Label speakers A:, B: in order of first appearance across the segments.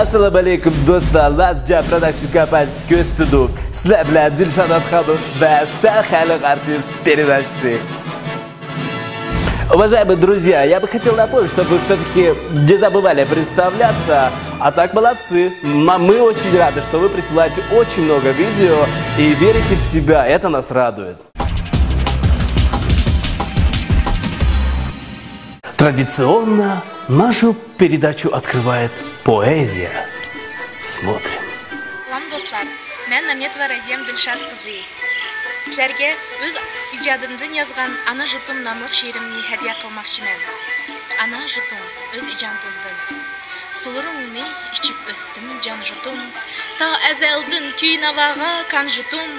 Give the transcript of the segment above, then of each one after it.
A: Assalomu alaykum do'stlar, Lazja Production kompaniyasi ko'z tutdi. Sizlar bilan Dilshod Abxamov va saxaliq artist передачи. Уважаемые друзья, я бы хотел напомнить, чтобы вы все-таки не забывали представляться. А так молодцы. Мы очень рады, что вы присылаете очень много видео и верите в себя. Это нас радует. Традиционно нашу передачу открывает поэзия. Смотрим.
B: Салам достар, мен Наметова Разиям Дилшат кызы. Силерге өз ижадымдан язган Ана жутум намлык ширимни хадия кылмакчымын. Ана жутум өз ижадымдан. Сулуруңни ичип өстүм жан жутум. Та әзелдин күй навага кан жутум.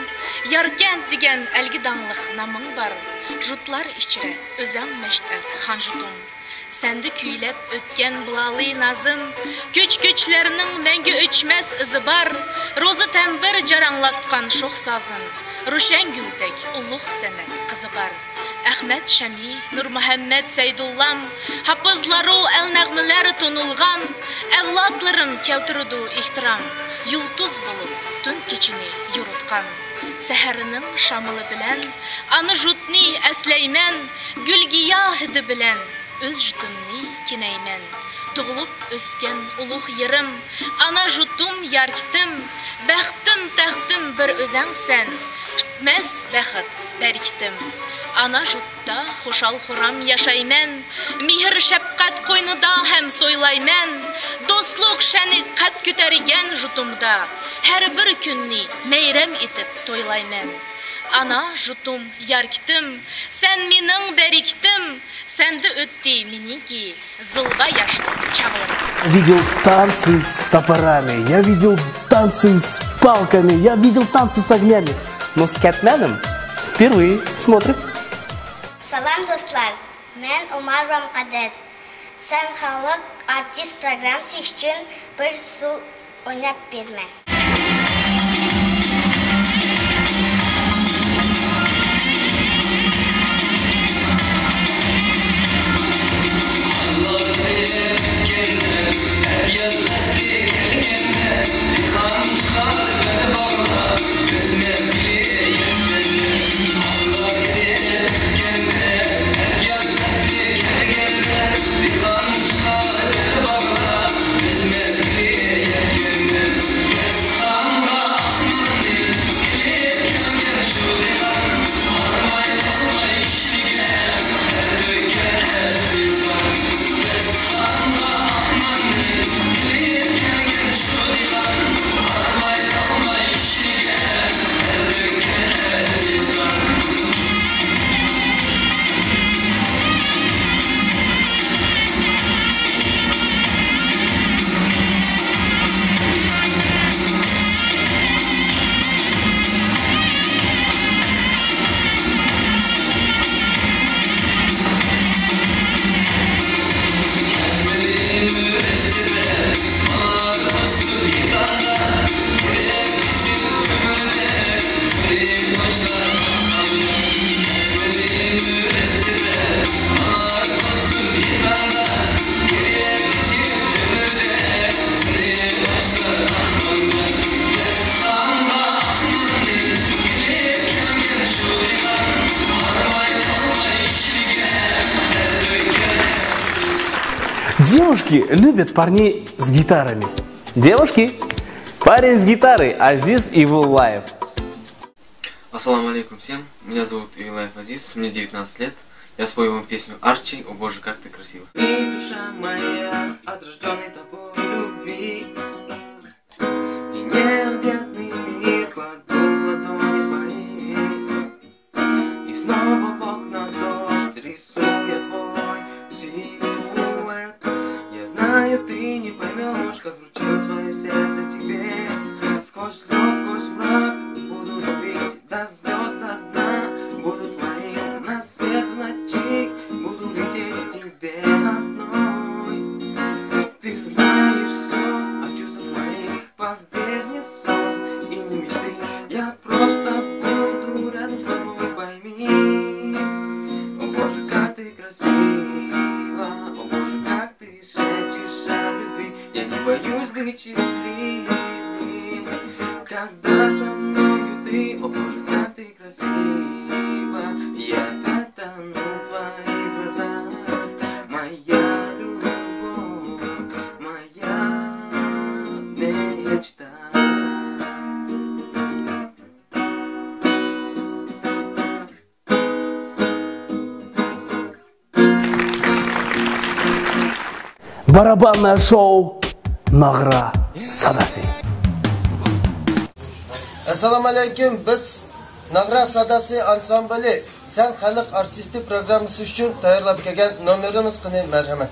B: Яркент деген әлги даңлык намың бар. Жутлар ичире өзәң мәштәл хан жутум. Сәнді көйләп өткен бұлалы назым, көч-көчләрінің мәңгі өчмәс ізі бар, розы тәмбір жараңлатқан шоқ сазын, Рушен гүлдек ұлық сәнәт қызы бар. Әхмәт Шәми, Нұр Мұхәммәд Сәйдуллам, хапызлару әл-нәғмілер тонылған, әвладларын келтіруду ихтирам, юлтуз болып, түн кечini юрутқан. Сәхәрінің шамылы білән, аны жутни әсләймен, гүлгия хіді білән, өз жутымны кенәймен. Туғылып өскен ұлық ерім, ана жутум ярктым, бәхтім тәхтім бір өзәң сән, күтмәс бәхіт бәріктім. Ана жутта хошал хурам яшаймен, михір шәпқат қойныда һәм сойлаймен, достлық шәні қат күтәрген жутумда, һәр бір күнні мәйрәм етіп тойлаймен. Ана жутум ярктым, сән менің бәриктім, сәнді өтті меніңки зылға яшлы чағылыр.
A: Видел танцы с топорами, я видел танцы с палками, я видел танцы с огнями. Но с Кэтменом впервые смотрим.
C: Салам достар, мен Умар Рамқадес. Сән халық артист программасы үшін бір сул ойнап бермен.
A: Девушки любят парней с гитарами. Девушки, парень с гитарой, Азиз Ивуллаев.
D: Ассаламу алейкум всем, меня зовут Ивуллаев Азиз, мне 19 лет. Я спою вам песню «Арчи», о боже, как ты красива.
E: И душа моя от рожденной тобой любви, и необъятный мир подул ладони твои, и снова в окна дождь рисует твой силуэт. Я знаю, ты не поймешь, как вручил свое сердце тебе. Сквозь лед, сквозь мрак буду любить до звезд, до дна. Буду твоим на свет в ночи, буду лететь к тебе одной. Ты знаешь. Я не боюсь быть счастливым, когда со мною ты, о боже, как ты красива. Я тону в твоих глазах, моя любовь, моя мечта.
A: Барабанное шоу Награ Садасы.
F: Assalomu alaykum. Biz Nag'ra Sadasi ansambli Sen Xalq artisti programmasi uchun tayyorlab kelgan nomerimiz qani marhamat.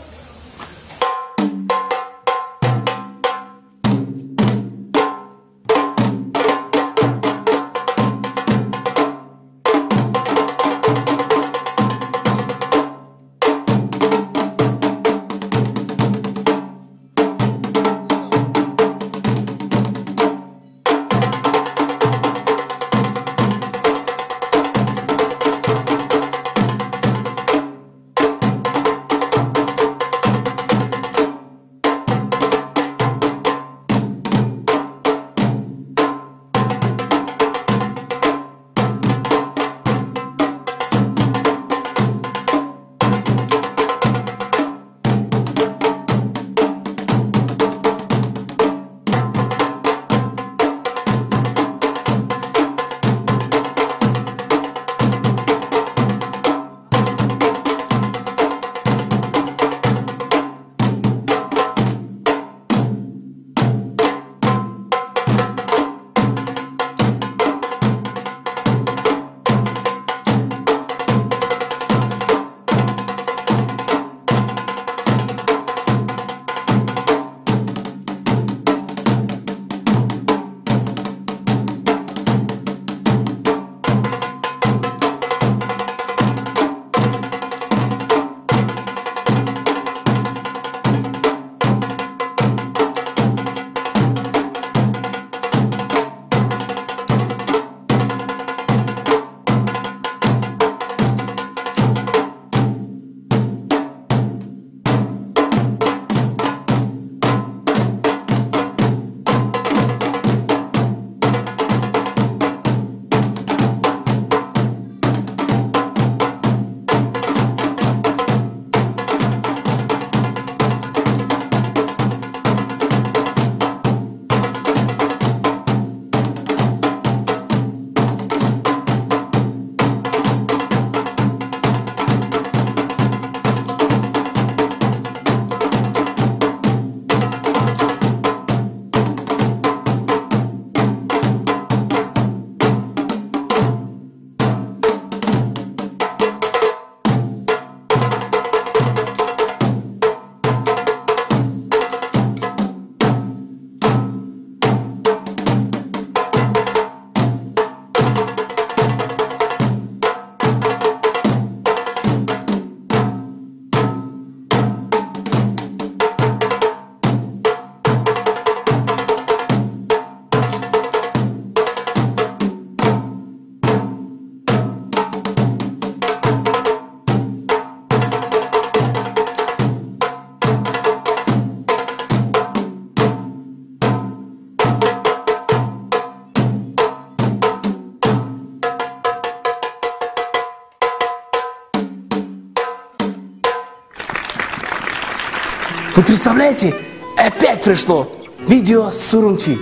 A: Вы представляете? Опять пришло видео с Урумчи.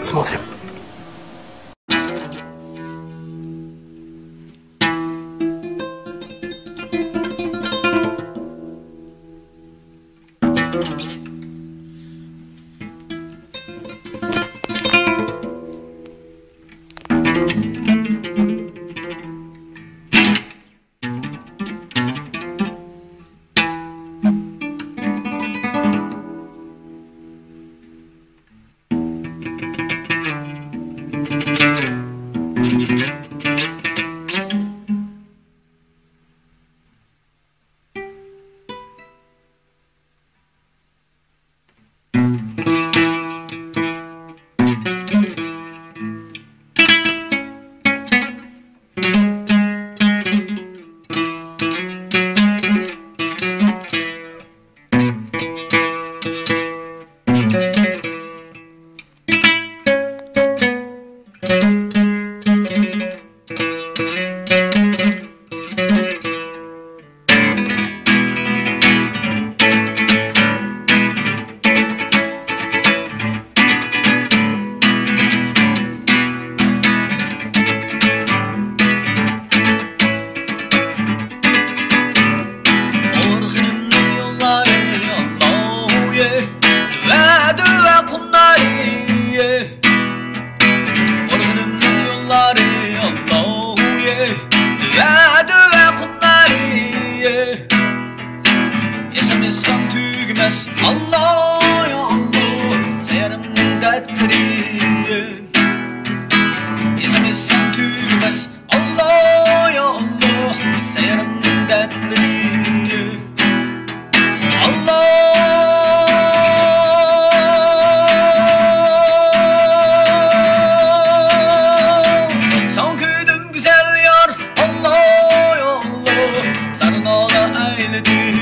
A: Смотрим.
G: Allah ya Allah Seyerimnin dertleri Bizimizsen tüymez Allah ya Allah Seyerimnin dertleri Allah Son küydüm güzel yar Allah ya Allah Sarnala eyledi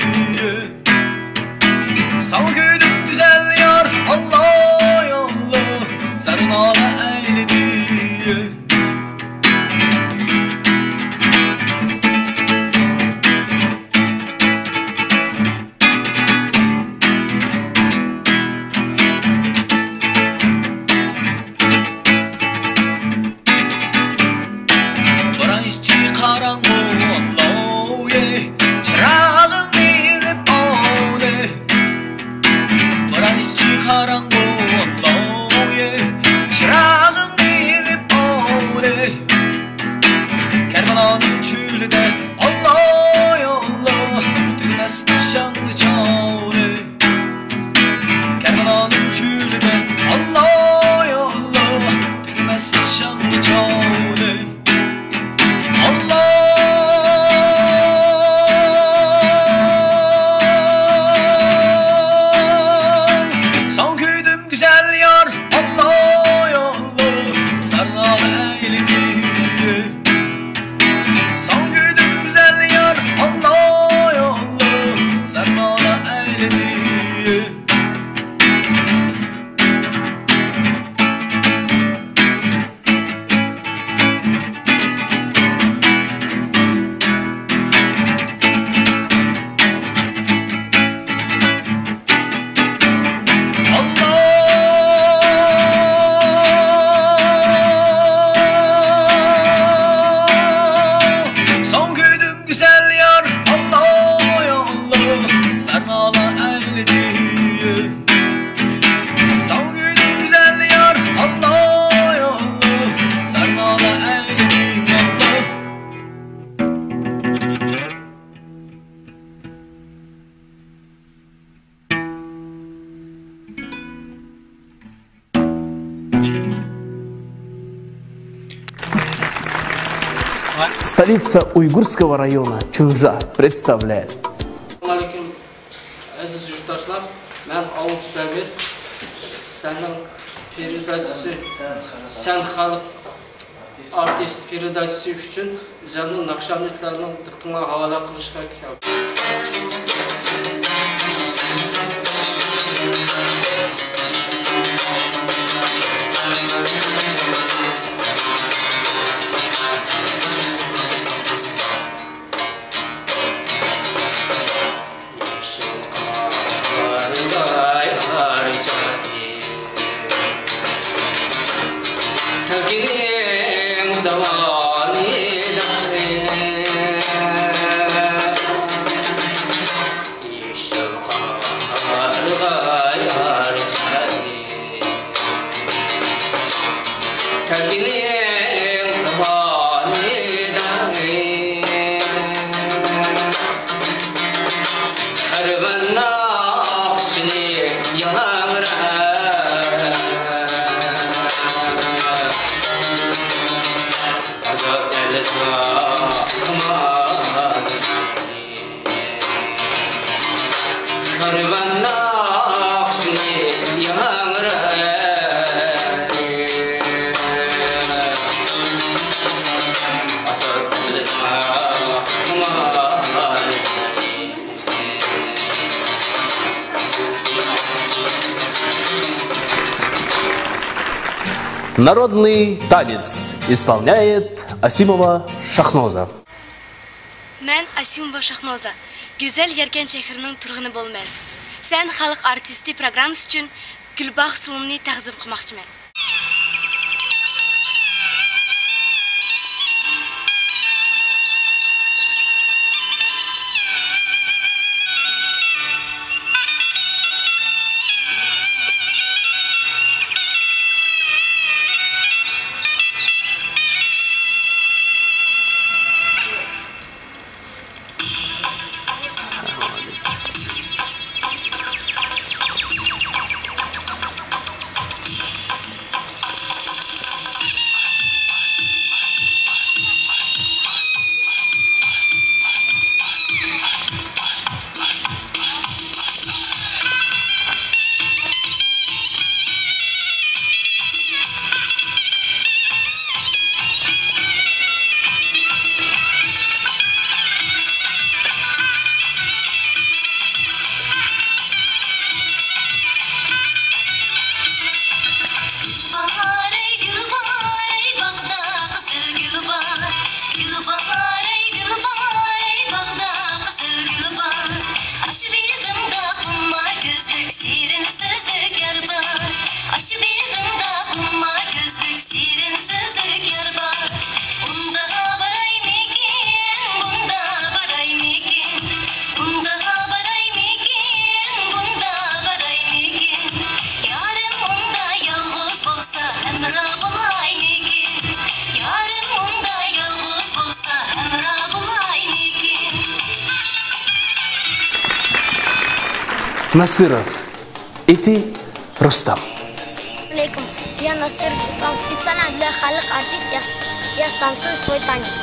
G: Son küydüm güzel yar Allah ya Allah Sarnala eyledi
A: Столица Уйгурского района Чунжа представляет.
H: Assalamu alaykum aziz yurtdoshlar. Men Avut Davir, sening передачасы, sen xalq artist передачасы uchun o'zimning naqshamliklarning diqqatingga havola qilishga keldim.
A: Народный танец исполняет Асимова Шахноза.
I: Мен Асимова Шахноза, Güzel Yerken şehrinin turğunu bolmen. Sen xalq artisti programmasi üçün Gülbağ Sulumni təqdim qılmaqçıman.
J: şirin sözlük yar var. Aşı beğinde kumma gözlük şirin sözlük yar var. Bunda baray mikin, bunda baray mikin, bunda baray mikin, bunda baray mikin. Yarım bunda yalğız bolsa hemra bulay mikin. Yarım bunda yalğız bolsa hemra bulay mikin.
A: Насыров. И ты, Рустам.
C: Алейкум. Я Насыров Рустам, специально для халык артист. Я станцую свой танец.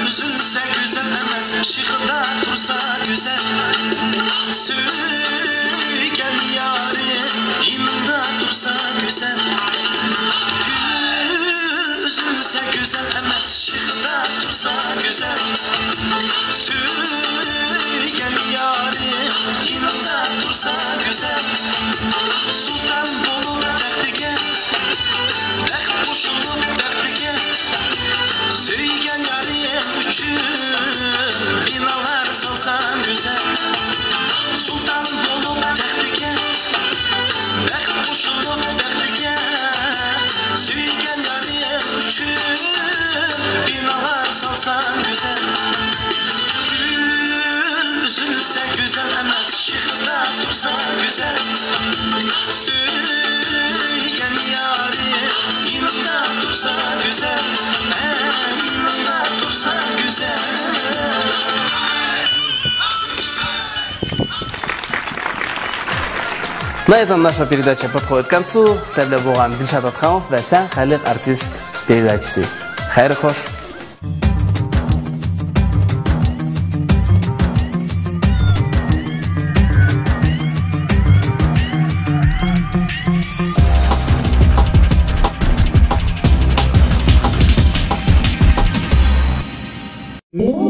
K: Üzülse güzel emez, şıkıda dursa güzel. Sürgen yâri, yanında dursa güzel. Üzülse güzel emez, şıkıda dursa güzel. Sürgen yâri, yanında dursa güzel. Sultan bulup dertlige, dert boşulup dertlige. Söygen yarıyım üçün binalar salsan güzel. Sultan bulup dertlige, dert boşulup dertlige. Söygen yarıyım üçün binalar salsan güzel. Üzülse güzel emez, şıkta dursa güzel. Söygen yarıyım yanında dursa güzel. Yanında dursa güzel.
A: На этом наша передача подходит к концу. Сәлем болған Дилшат Атхамов вә сән халық артист передачасы. Хайр хош.
K: Oh